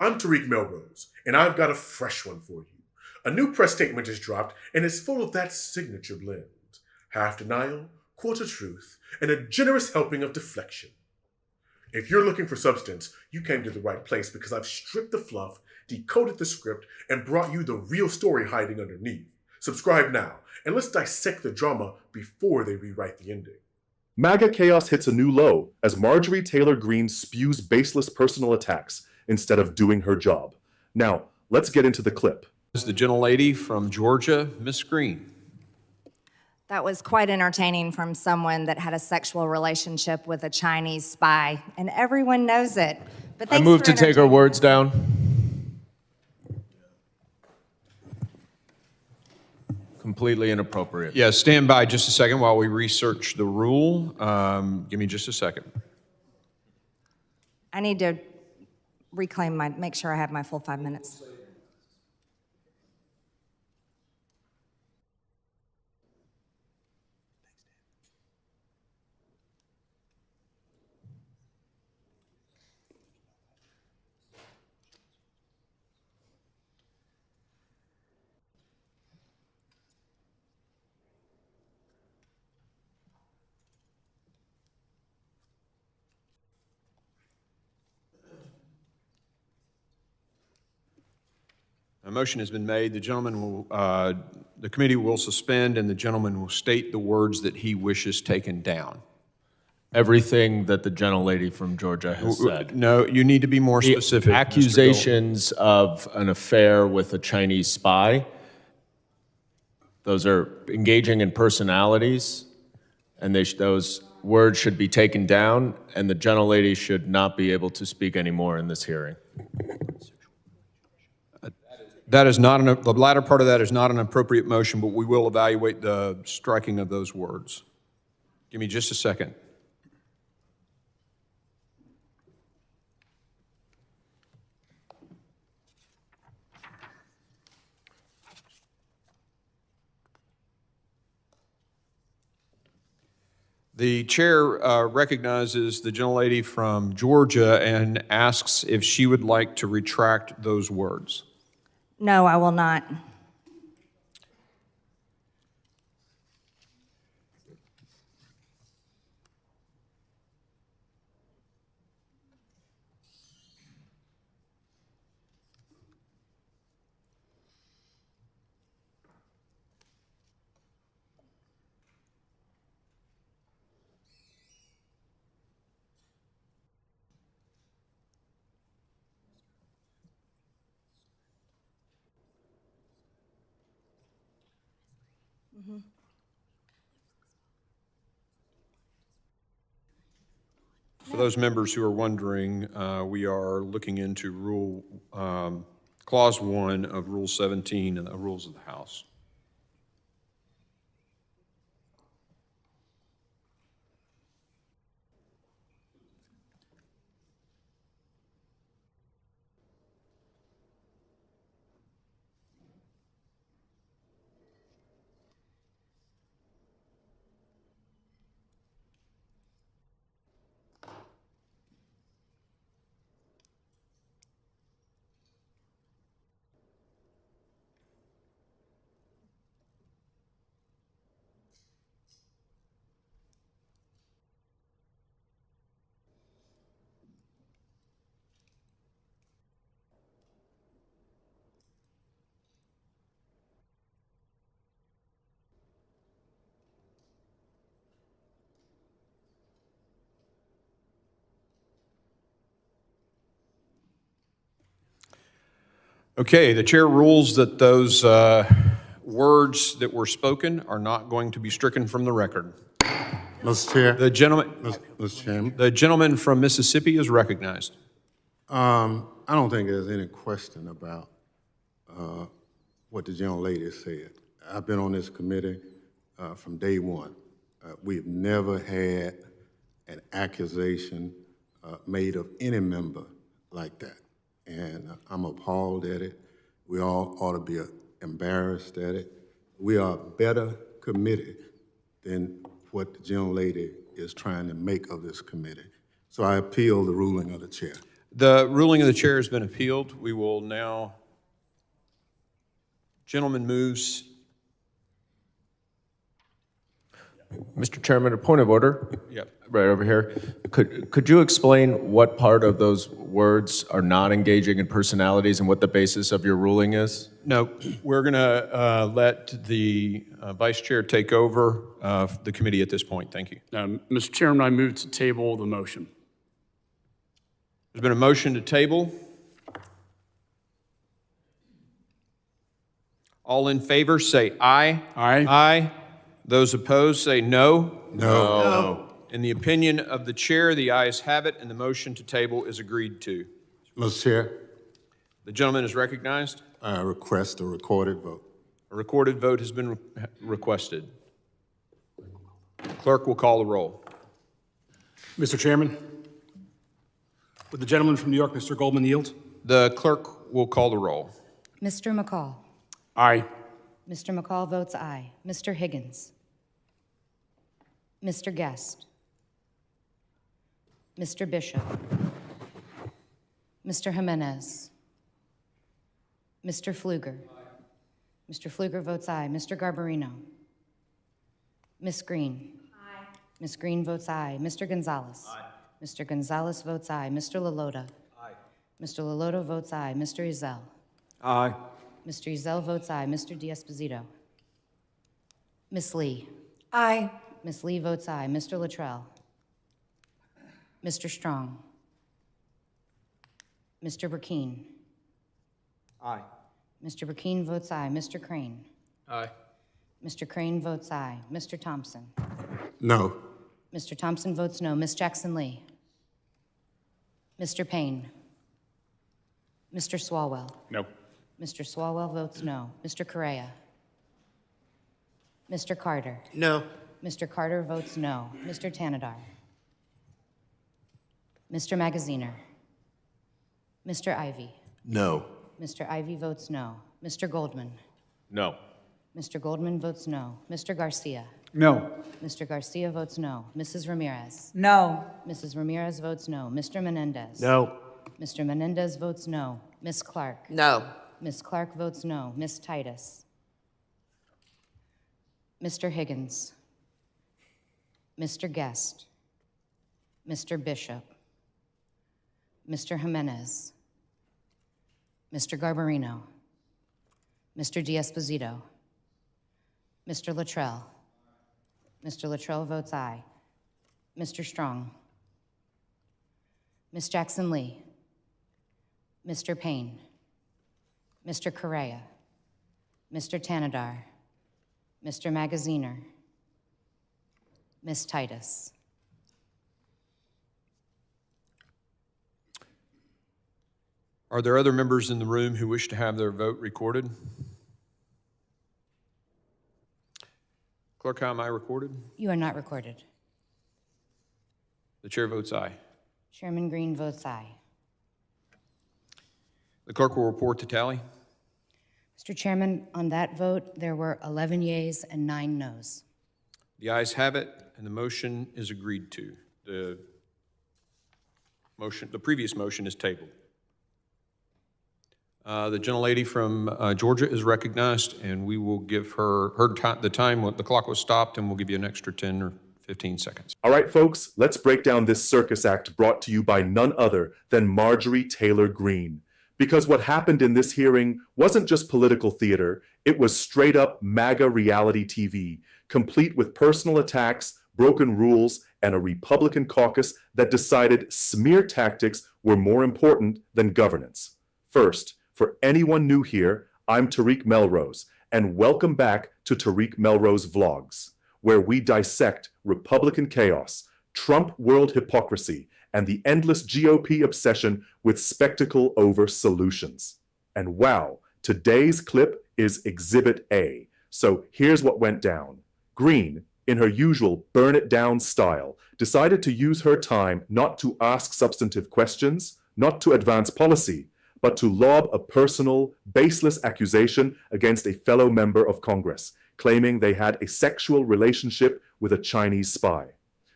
I'm Tariq Melrose, and I've got a fresh one for you. A new press statement is dropped, and it's full of that signature blend. Half denial, quarter truth, and a generous helping of deflection. If you're looking for substance, you came to the right place because I've stripped the fluff, decoded the script, and brought you the real story hiding underneath. Subscribe now, and let's dissect the drama before they rewrite the ending. MAGA chaos hits a new low as Marjorie Taylor Greene spews baseless personal attacks instead of doing her job. Now, let's get into the clip. This is the gentlelady from Georgia, Miss Greene. That was quite entertaining from someone that had a sexual relationship with a Chinese spy, and everyone knows it. But I move to take her words down. Completely inappropriate. Yeah, stand by just a second while we research the rule. Give me just a second. I need to make sure I have my full 5 minutes. A motion has been made. The committee will suspend, and the gentleman will state the words that he wishes taken down. Everything that the gentlelady from Georgia has said. No, you need to be more The specific. Mr. accusations of an affair with a Chinese spy, those are engaging in personalities, and those words should be taken down, and the gentlelady should not be able to speak anymore in this hearing. That is not the latter part of that is not an appropriate motion, but we will evaluate the striking of those words. Give me just a second. The chair recognizes the gentlelady from Georgia and asks if she would like to retract those words. No, I will not. For those members who are wondering, we are looking into Clause 1 of Rule 17 and the Rules of the House. Okay, the chair rules that those words that were spoken are not going to be stricken from the record. Mr. Chair. Mr. Chairman. The gentleman from Mississippi is recognized. I don't think there's any question about what the gentlelady said. I've been on this committee from day one. We've never had an accusation made of any member like that. And I'm appalled at it. We all ought to be embarrassed at it. We are a better committee than what the gentlelady is trying to make of this committee. So I appeal the ruling of the chair. The ruling of the chair has been appealed. We will now, gentleman moves. Mr. Chairman, a point of order. Yep. Right over here. Could you explain what part of those words are not engaging in personalities and what the basis of your ruling is? No, we're going to let the vice chair take over the committee at this point. Thank you. Mr. Chairman, I move to table the motion. There's been a motion to table. All in favor, say aye. Aye. Aye. Those opposed, say no. No. In the opinion of the chair, the ayes have it, and the motion to table is agreed to. Mr. Chair, The gentleman is recognized. I request a recorded vote. A recorded vote has been requested. Clerk will call the roll. Mr. Chairman, would the gentleman from New York, Mr. Goldman, yield? The clerk will call the roll. Mr. McCall. Aye. Mr. McCall votes aye. Mr. Higgins. Mr. Guest. Mr. Bishop. Mr. Jimenez. Mr. Pfluger. Mr. Pfluger votes aye. Mr. Garbarino. Ms. Greene. Aye. Ms. Greene votes aye. Mr. Gonzalez. Aye. Mr. Gonzalez votes aye. Mr. LaLota. Aye. Mr. LaLota votes aye. Mr. Ezell. Aye. Mr. Ezell votes aye. Mr. D'Esposito. Ms. Lee. Aye. Ms. Lee votes aye. Mr. Luttrell. Mr. Strong. Mr. Burkeen. Aye. Mr. Burkeen votes aye. Mr. Crane. Aye. Mr. Crane votes aye. Mr. Thompson. No. Mr. Thompson votes no. Ms. Jackson Lee. Mr. Payne. Mr. Swalwell. No. Mr. Swalwell votes no. Mr. Correa. Mr. Carter. No. Mr. Carter votes no. Mr. Tanadar. Mr. Magaziner. Mr. Ivy. No. Mr. Ivy votes no. Mr. Goldman. No. Mr. Goldman votes no. Mr. Garcia. No. Mr. Garcia votes no. Mrs. Ramirez. No. Mrs. Ramirez votes no. Mr. Menendez. No. Mr. Menendez votes no. Ms. Clark. No. Ms. Clark votes no. Ms. Titus. Mr. Higgins. Mr. Guest. Mr. Bishop. Mr. Jimenez. Mr. Garbarino. Mr. D'Esposito. Mr. Luttrell. Mr. Luttrell votes aye. Mr. Strong. Ms. Jackson Lee. Mr. Payne. Mr. Correa. Mr. Tanadar. Mr. Magaziner. Ms. Titus. Are there other members in the room who wish to have their vote recorded? Clerk, how am I recorded? You are not recorded. The chair votes aye. Chairman Greene votes aye. The clerk will report the tally. Mr. Chairman, on that vote, there were 11 yeas and 9 noes. The ayes have it, and the motion is agreed to. The previous motion is tabled. The gentlelady from Georgia is recognized, and we will give her the time when the clock was stopped, and we'll give you an extra 10 or 15 seconds. All right, folks, let's break down this circus act brought to you by none other than Marjorie Taylor Greene. Because what happened in this hearing wasn't just political theater, it was straight up MAGA reality TV, complete with personal attacks, broken rules, and a Republican caucus that decided smear tactics were more important than governance. First, for anyone new here, I'm Tariq Melrose, and welcome back to Tariq Melrose Vlogs, where we dissect Republican chaos, Trump world hypocrisy, and the endless GOP obsession with spectacle over solutions. And wow, today's clip is Exhibit A. So here's what went down. Greene, in her usual burn it down style, decided to use her time not to ask substantive questions, not to advance policy, but to lob a personal, baseless accusation against a fellow member of Congress, claiming they had a sexual relationship with a Chinese spy.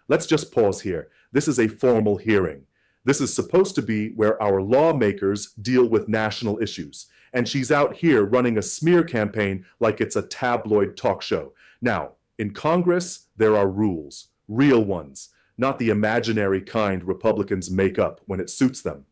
Let's just pause here. This is a formal hearing. This is supposed to be where our lawmakers deal with national issues. And she's out here running a smear campaign like it's a tabloid talk show. Now, in Congress, there are rules, real ones, not the imaginary kind Republicans make up when it suits them.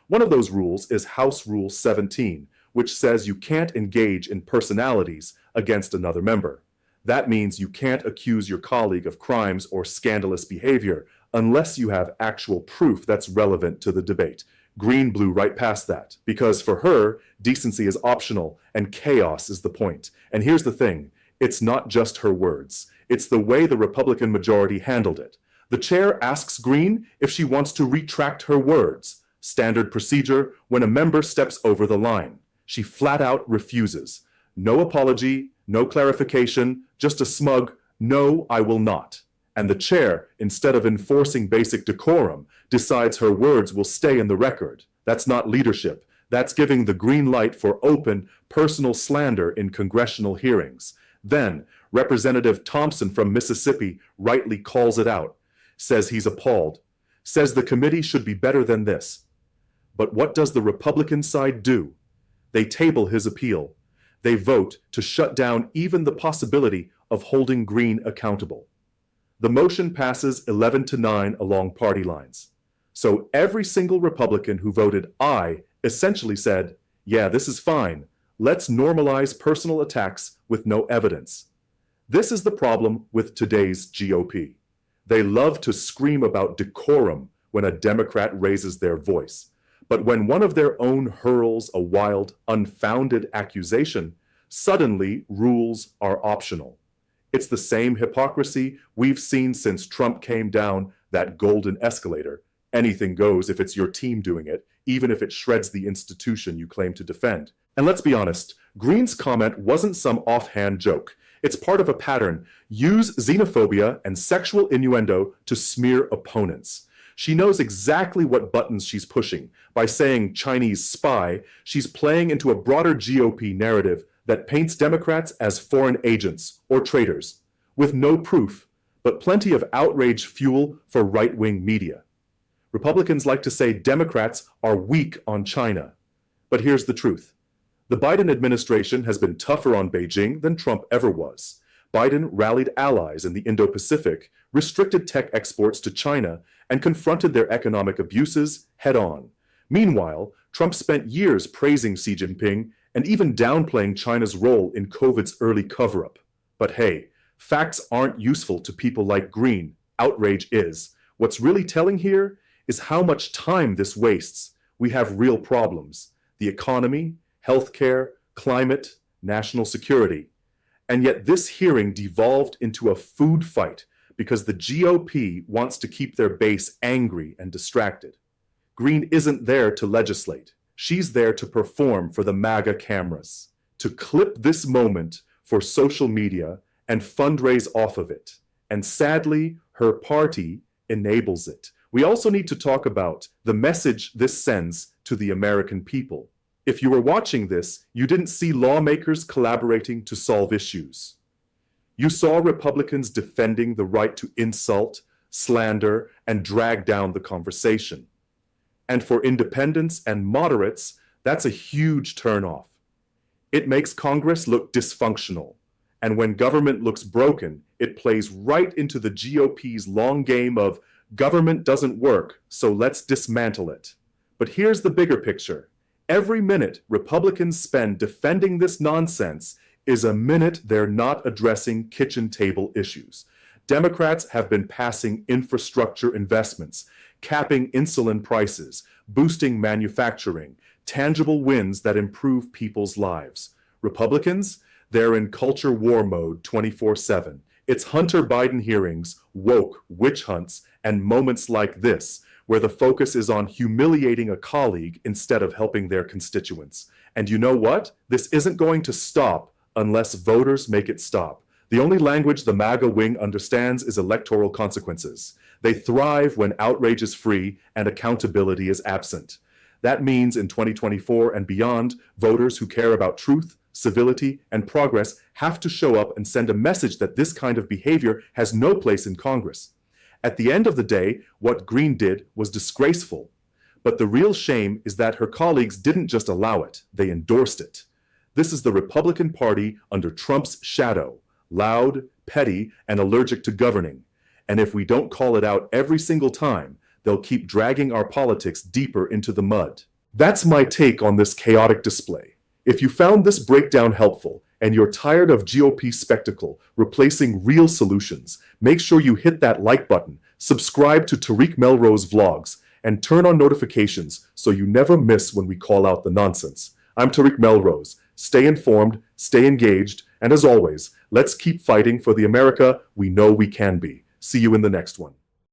One of those rules is House Rule 17, which says you can't engage in personalities against another member. That means you can't accuse your colleague of crimes or scandalous behavior unless you have actual proof that's relevant to the debate. Greene blew right past that, because for her, decency is optional and chaos is the point. And here's the thing, it's not just her words. It's the way the Republican majority handled it. The chair asks Greene if she wants to retract her words. Standard procedure when a member steps over the line. She flat out refuses. No apology, no clarification, just a smug, "No, I will not." And the chair, instead of enforcing basic decorum, decides her words will stay in the record. That's not leadership. That's giving the green light for open, personal slander in congressional hearings. Then, Representative Thompson from Mississippi rightly calls it out, says he's appalled, says the committee should be better than this. But what does the Republican side do? They table his appeal. They vote to shut down even the possibility of holding Greene accountable. The motion passes 11-9 along party lines. So every single Republican who voted aye essentially said, yeah, this is fine. Let's normalize personal attacks with no evidence. This is the problem with today's GOP. They love to scream about decorum when a Democrat raises their voice. But when one of their own hurls a wild, unfounded accusation, suddenly rules are optional. It's the same hypocrisy we've seen since Trump came down that golden escalator. Anything goes if it's your team doing it, even if it shreds the institution you claim to defend. And let's be honest, Greene's comment wasn't some offhand joke. It's part of a pattern. Use xenophobia and sexual innuendo to smear opponents. She knows exactly what buttons she's pushing. By saying Chinese spy, she's playing into a broader GOP narrative that paints Democrats as foreign agents or traitors, with no proof, but plenty of outrage fuel for right-wing media. Republicans like to say Democrats are weak on China. But here's the truth. The Biden administration has been tougher on Beijing than Trump ever was. Biden rallied allies in the Indo-Pacific, restricted tech exports to China, and confronted their economic abuses head-on. Meanwhile, Trump spent years praising Xi Jinping and even downplaying China's role in COVID's early cover-up. But hey, facts aren't useful to people like Greene. Outrage is. What's really telling here is how much time this wastes. We have real problems. The economy, healthcare, climate, national security. And yet this hearing devolved into a food fight because the GOP wants to keep their base angry and distracted. Greene isn't there to legislate. She's there to perform for the MAGA cameras, to clip this moment for social media and fundraise off of it. And sadly, her party enables it. We also need to talk about the message this sends to the American people. If you were watching this, you didn't see lawmakers collaborating to solve issues. You saw Republicans defending the right to insult, slander, and drag down the conversation. And for independents and moderates, that's a huge turnoff. It makes Congress look dysfunctional. And when government looks broken, it plays right into the GOP's long game of government doesn't work, so let's dismantle it. But here's the bigger picture. Every minute Republicans spend defending this nonsense is a minute they're not addressing kitchen table issues. Democrats have been passing infrastructure investments, capping insulin prices, boosting manufacturing, tangible wins that improve people's lives. Republicans, they're in culture war mode 24/7. It's Hunter Biden hearings, woke witch hunts, and moments like this, where the focus is on humiliating a colleague instead of helping their constituents. And you know what? This isn't going to stop unless voters make it stop. The only language the MAGA wing understands is electoral consequences. They thrive when outrage is free and accountability is absent. That means in 2024 and beyond, voters who care about truth, civility, and progress have to show up and send a message that this kind of behavior has no place in Congress. At the end of the day, what Greene did was disgraceful. But the real shame is that her colleagues didn't just allow it, they endorsed it. This is the Republican Party under Trump's shadow, loud, petty, and allergic to governing. And if we don't call it out every single time, they'll keep dragging our politics deeper into the mud. That's my take on this chaotic display. If you found this breakdown helpful, and you're tired of GOP spectacle replacing real solutions, make sure you hit that like button, subscribe to Tariq Melrose Vlogs, and turn on notifications so you never miss when we call out the nonsense. I'm Tariq Melrose. Stay informed, stay engaged, and as always, let's keep fighting for the America we know we can be. See you in the next one.